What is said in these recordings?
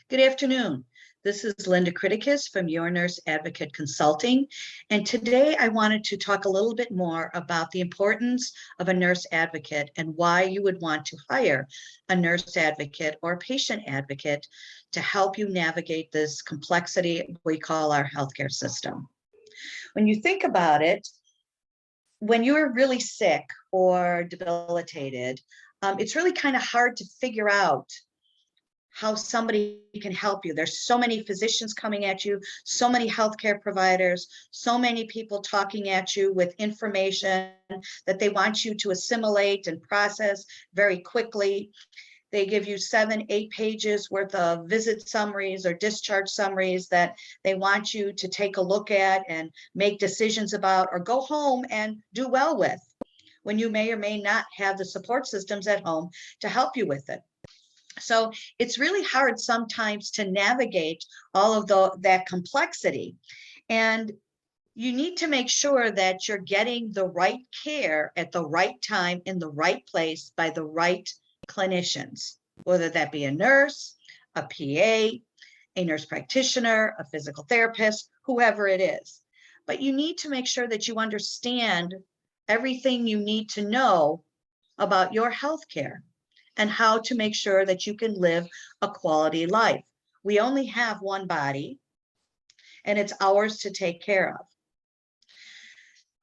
Good afternoon. This is Linda Criticus from Your Nurse Advocate Consulting. And today I wanted to talk a little bit more about the importance of a nurse advocate and why you would want to hire a nurse advocate or patient advocate to help you navigate this complexity we call our healthcare system. When you think about it, when you're really sick or debilitated, it's really kind of hard to figure out how somebody can help you. There's so many physicians coming at you, so many healthcare providers, so many people talking at you with information that they want you to assimilate and process very quickly. They give you 7, 8 pages worth of visit summaries or discharge summaries that they want you to take a look at and make decisions about or go home and do well with, when you may or may not have the support systems at home to help you with it. So it's really hard sometimes to navigate all of that complexity. And you need to make sure that you're getting the right care at the right time in the right place by the right clinicians, whether that be a nurse, a PA, a nurse practitioner, a physical therapist, whoever it is. But you need to make sure that you understand everything you need to know about your healthcare and how to make sure that you can live a quality life. We only have one body, and it's ours to take care of.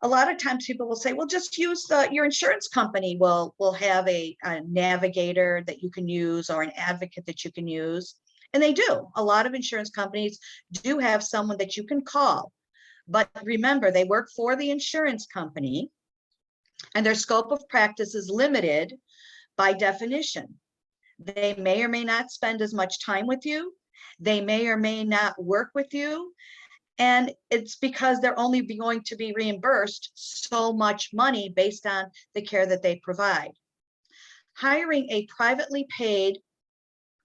A lot of times people will say, well, just use your insurance company will have a navigator that you can use or an advocate that you can use. And they do. A lot of insurance companies do have someone that you can call. But remember, they work for the insurance company, and their scope of practice is limited by definition. They may or may not spend as much time with you. They may or may not work with you. And it's because they're only going to be reimbursed so much money based on the care that they provide. Hiring a privately paid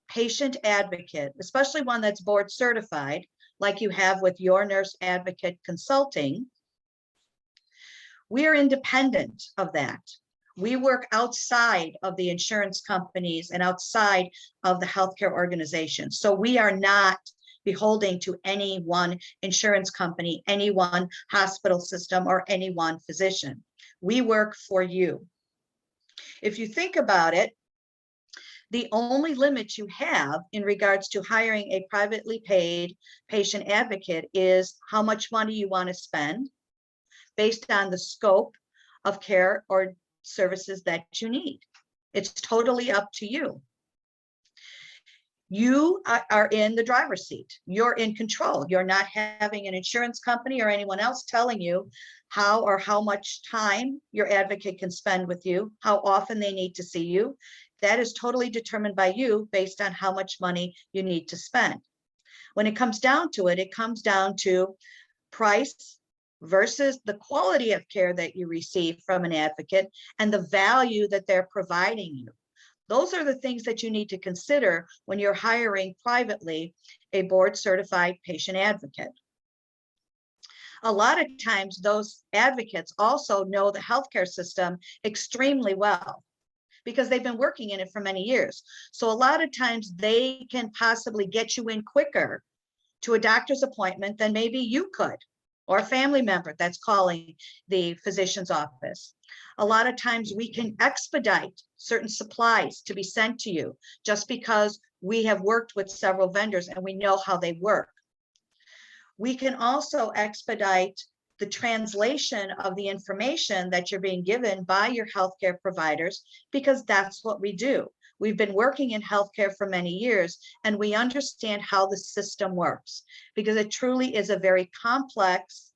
patient advocate, especially one that's board certified, like you have with Your Nurse Advocate Consulting, we are independent of that. We work outside of the insurance companies and outside of the healthcare organizations. So we are not beholden to any one insurance company, any one hospital system, or any one physician. We work for you. If you think about it, the only limit you have in regards to hiring a privately paid patient advocate is how much money you want to spend based on the scope of care or services that you need. It's totally up to you. You are in the driver's seat. You're in control. You're not having an insurance company or anyone else telling you how or how much time your advocate can spend with you, how often they need to see you. That is totally determined by you based on how much money you need to spend. When it comes down to it, it comes down to price versus the quality of care that you receive from an advocate and the value that they're providing you. Those are the things that you need to consider when you're hiring privately a board certified patient advocate. A lot of times those advocates also know the healthcare system extremely well because they've been working in it for many years. So a lot of times they can possibly get you in quicker to a doctor's appointment than maybe you could, or a family member that's calling the physician's office. A lot of times we can expedite certain supplies to be sent to you just because we have worked with several vendors and we know how they work. We can also expedite the translation of the information that you're being given by your healthcare providers because that's what we do. We've been working in healthcare for many years and we understand how the system works because it truly is a very complex,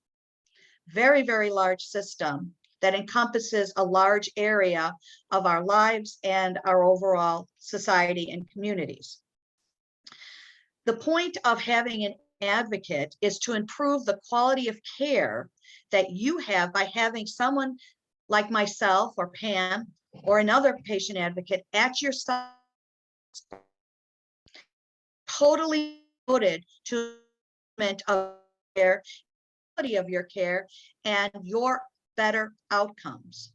very, very large system that encompasses a large area of our lives and our overall society and communities. The point of having an advocate is to improve the quality of care that you have by having someone like myself or Pam or another patient advocate at your side, totally devoted to of care, quality of your care, and your better outcomes.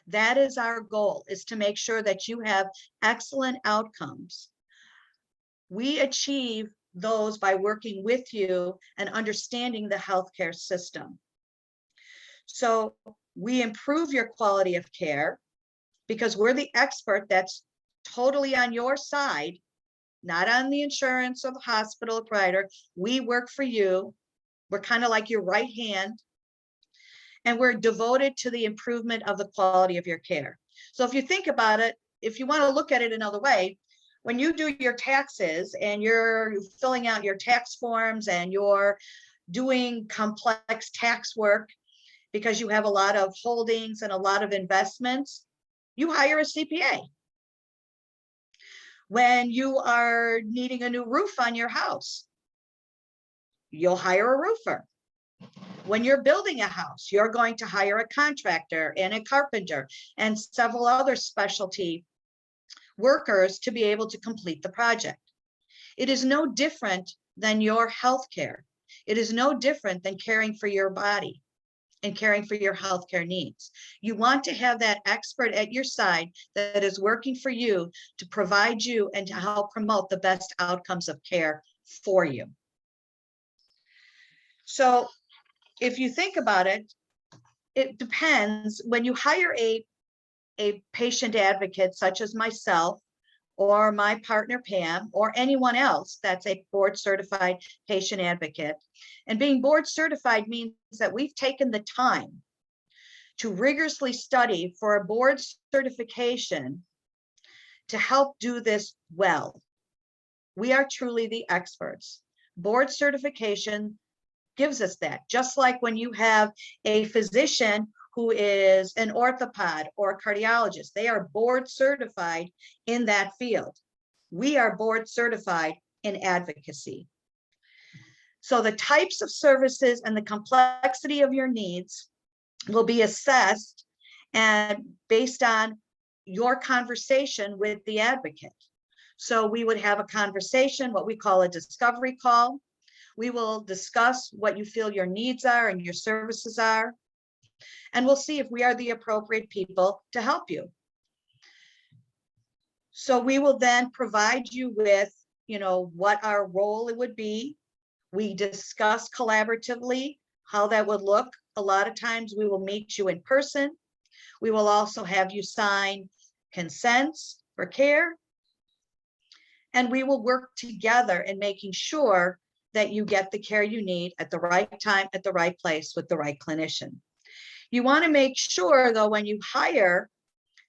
That is our goal, is to make sure that you have excellent outcomes. We achieve those by working with you and understanding the healthcare system. So we improve your quality of care because we're the expert that's totally on your side, not on the insurance or the hospital or provider. We work for you. We're kind of like your right hand, and we're devoted to the improvement of the quality of your care. So if you think about it, if you want to look at it another way, when you do your taxes and you're filling out your tax forms and you're doing complex tax work because you have a lot of holdings and a lot of investments, you hire a CPA. When you are needing a new roof on your house, you'll hire a roofer. When you're building a house, you're going to hire a contractor and a carpenter and several other specialty workers to be able to complete the project. It is no different than your healthcare. It is no different than caring for your body and caring for your healthcare needs. You want to have that expert at your side that is working for you to provide you and to help promote the best outcomes of care for you. So if you think about it, it depends. When you hire a patient advocate such as myself or my partner Pam or anyone else that's a board certified patient advocate, and being board certified means that we've taken the time to rigorously study for a board certification to help do this well. We are truly the experts. Board certification gives us that, just like when you have a physician who is an orthopod or a cardiologist, they are board certified in that field. We are board certified in advocacy. So the types of services and the complexity of your needs will be assessed and based on your conversation with the advocate. So we would have a conversation, what we call a discovery call. We will discuss what you feel your needs are and your services are, and we'll see if we are the appropriate people to help you. So we will then provide you with, what our role it would be. We discuss collaboratively how that would look. A lot of times we will meet you in person. We will also have you sign consents for care. And we will work together in making sure that you get the care you need at the right time, at the right place, with the right clinician. You want to make sure, though, when you hire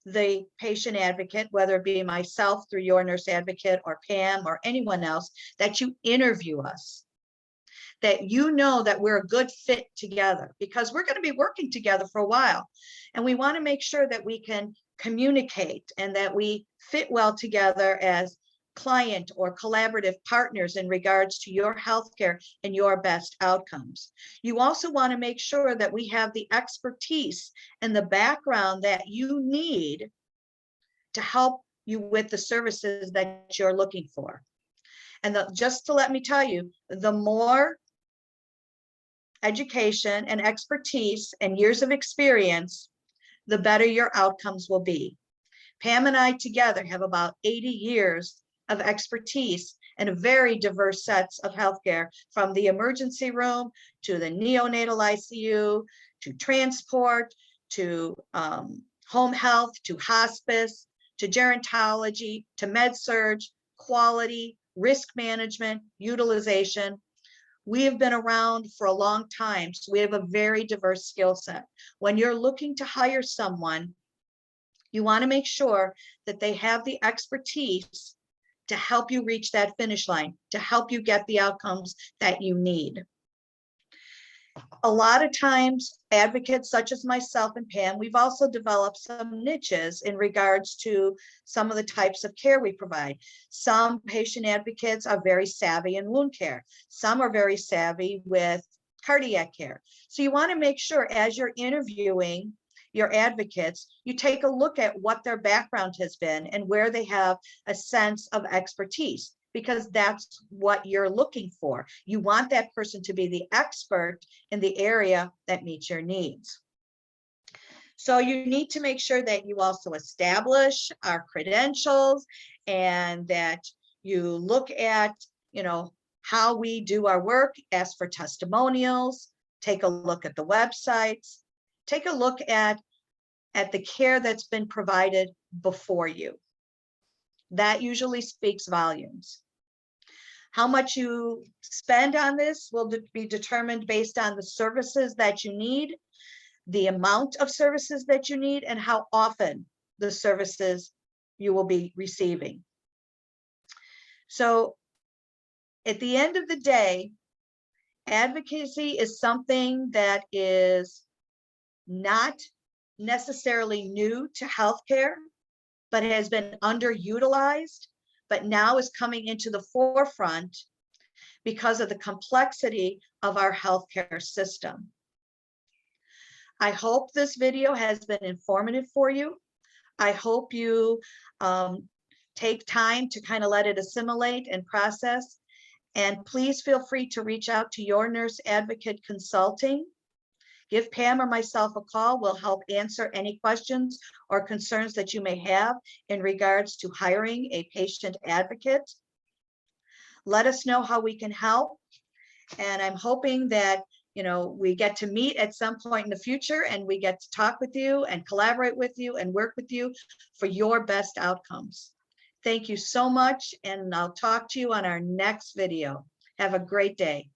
the patient advocate, whether it be myself through Your Nurse Advocate or Pam or anyone else, that you interview us, that you know that we're a good fit together, because we're going to be working together for a while. And we want to make sure that we can communicate and that we fit well together as client or collaborative partners in regards to your healthcare and your best outcomes. You also want to make sure that we have the expertise and the background that you need to help you with the services that you're looking for. And just to let me tell you, the more education and expertise and years of experience, the better your outcomes will be. Pam and I together have about 80 years of expertise and a very diverse sets of healthcare, from the emergency room to the neonatal ICU, to transport, to home health, to hospice, to gerontology, to med surg, quality, risk management, utilization. We have been around for a long time, so we have a very diverse skill set. When you're looking to hire someone, you want to make sure that they have the expertise to help you reach that finish line, to help you get the outcomes that you need. A lot of times, advocates such as myself and Pam, we've also developed some niches in regards to some of the types of care we provide. Some patient advocates are very savvy in wound care. Some are very savvy with cardiac care. So you want to make sure as you're interviewing your advocates, you take a look at what their background has been and where they have a sense of expertise, because that's what you're looking for. You want that person to be the expert in the area that meets your needs. So you need to make sure that you also establish our credentials and that you look at, how we do our work, ask for testimonials, take a look at the websites, take a look at the care that's been provided before you. That usually speaks volumes. How much you spend on this will be determined based on the services that you need, the amount of services that you need, and how often the services you will be receiving. So at the end of the day, advocacy is something that is not necessarily new to healthcare, but has been underutilized, but now is coming into the forefront because of the complexity of our healthcare system. I hope this video has been informative for you. I hope you take time to kind of let it assimilate and process. And please feel free to reach out to Your Nurse Advocate Consulting. Give Pam or myself a call. We'll help answer any questions or concerns that you may have in regards to hiring a patient advocate. Let us know how we can help. And I'm hoping that we get to meet at some point in the future, and we get to talk with you and collaborate with you and work with you for your best outcomes. Thank you so much, and I'll talk to you on our next video. Have a great day.